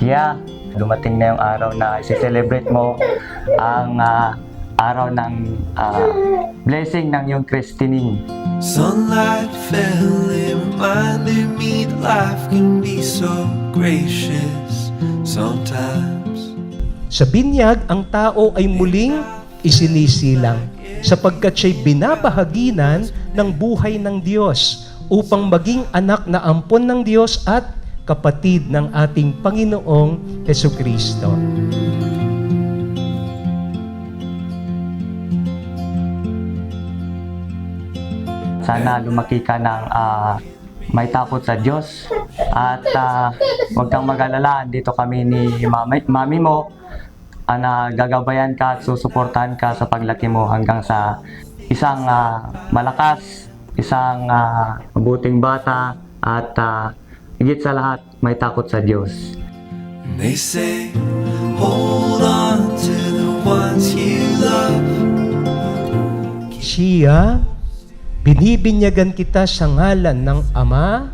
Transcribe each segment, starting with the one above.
Siya, dumating na yung araw na i-celebrate mo ang araw ng blessing ng iyong christening. Sunlight fell and reminded me that life can be so gracious sometimes. Sa binyag, ang tao ay muling isinisilang sapagkat siya'y binabahaginan ng buhay ng Diyos upang maging anak na ampon ng Diyos at kapatid ng ating Panginoong Hesukristo. Sana lumaki ka ng may takot sa Diyos at huwag kang mag-alala. Dito kami ni mami mo na gagabayan ka at susuportahan ka sa paglaki mo hanggang sa isang malakas, isang mabuting bata at higit sa lahat may takot sa Diyos. And they say, hold on to the ones you love. Siya, binibinyagan kita sa ngalan ng Ama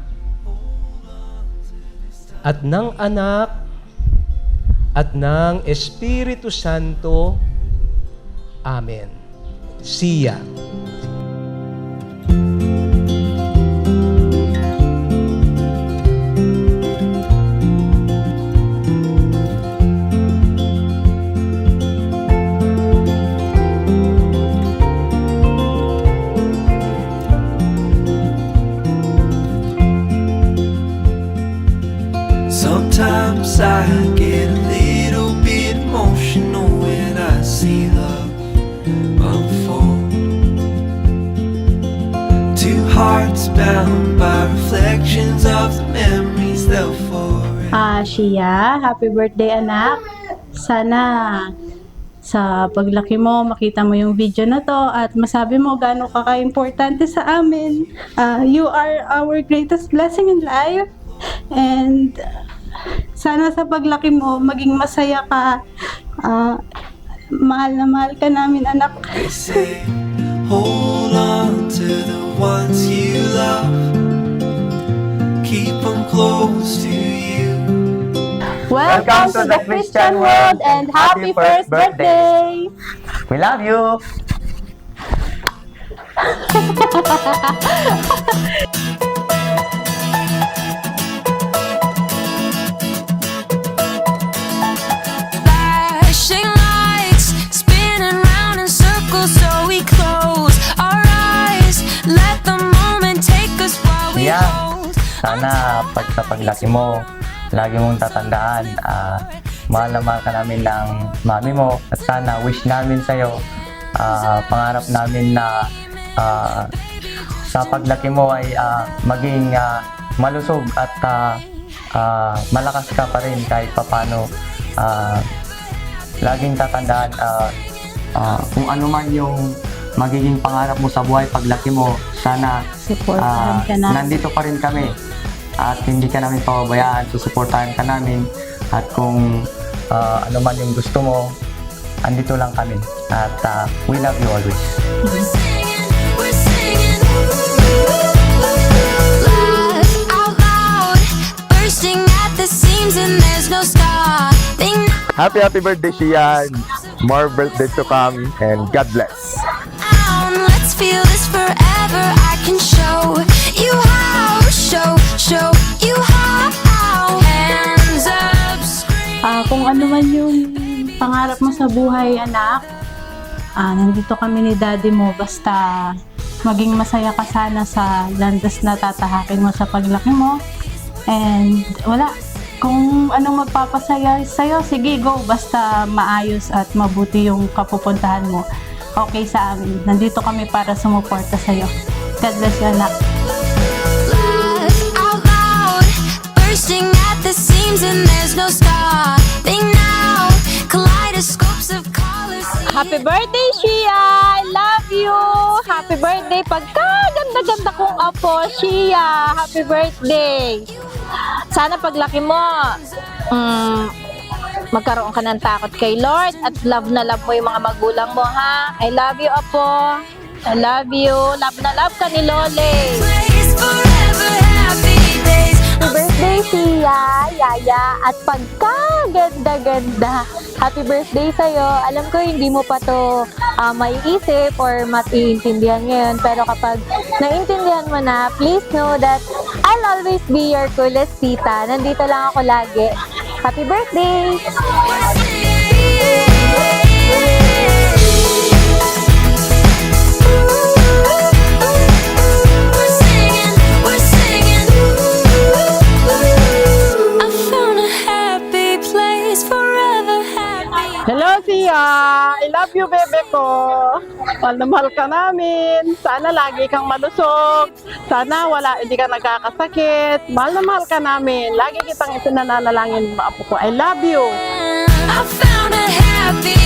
at ng Anak at ng Espiritu Santo. Amen. Siya. Sometimes I get a little bit emotional when I see love unfold. Two hearts bound by reflections of the memories they'll forever. Shia, happy birthday anak. Sana sa paglaki mo, makita mo yung video na to at masabi mo gaano ka ka-importante sa amin. You are our greatest blessing in life. And sana sa paglaki mo, maging masaya ka. Mahal na mahal ka namin, anak. They say, hold on to the ones you love. Keep them close to you. Welcome to the Christian world and happy first birthday! We love you! Flashing lights, spinning round in circles, so we close our eyes. Let the moment take us while we Siya, hold. sana sa paglaki mo, lagi mong tatandaan, mahal na mahal ka namin ng mami mo at sana wish namin sa'yo, pangarap namin na sa paglaki mo ay maging malusog at malakas ka pa rin kahit papano. Laging tatandaan kung ano man yung magiging pangarap mo sa buhay paglaki mo, sana Supportahan ka namin. nandito pa rin kami at hindi ka namin pababayaan, susuportahan ka namin at kung ano man yung gusto mo, andito lang kami at we love you always. We're singing, laugh out loud, bursting at the seams, and there's no stopping Happy birthday, Shian. More birthdays to come and God bless. now. Let's feel this forever. I can show you how, show you how. Hands up, scream. Kung ano man yung pangarap mo sa buhay, anak, nandito kami ni daddy mo. Basta maging masaya ka sana sa landas na tatahakin mo sa paglaki mo. And wala, kung anong magpapasaya sa'yo, sige, go. Basta maayos at mabuti yung kapupuntahan mo. Okay sa amin. Nandito kami para sumuporta sa'yo. God bless you, anak. Laugh out loud, bursting at the seams, and there's no stopping now. Kaleidoscopes of colors. Happy birthday, Shia! I love you! Happy birthday! Pagka-ganda-ganda kong apo, Shia! Happy birthday! Sana paglaki mo, magkaroon ka ng takot kay Lord at love na love mo yung mga magulang mo, ha? I love you, apo! I love you! Love na love ka ni Lole! Place forever, happy days. Happy birthday, Sia, Yaya, at pagkaganda-ganda. Happy birthday sa'yo. Alam ko hindi mo pa to maiisip or maiintindihan ngayon. Pero kapag naintindihan mo na, please know that I'll always be your coolest tita. Nandito lang ako lagi. Happy birthday! We're singing. I found a happy place, forever happy. Hello, Sia! I love you, bebe ko! Mahal na mahal ka namin. Sana lagi kang malusog. Sana hindi ka nagkakasakit. Mahal na mahal ka namin. Lagi kitang ipinananalangin, mga apo ko. I love you! I found a happy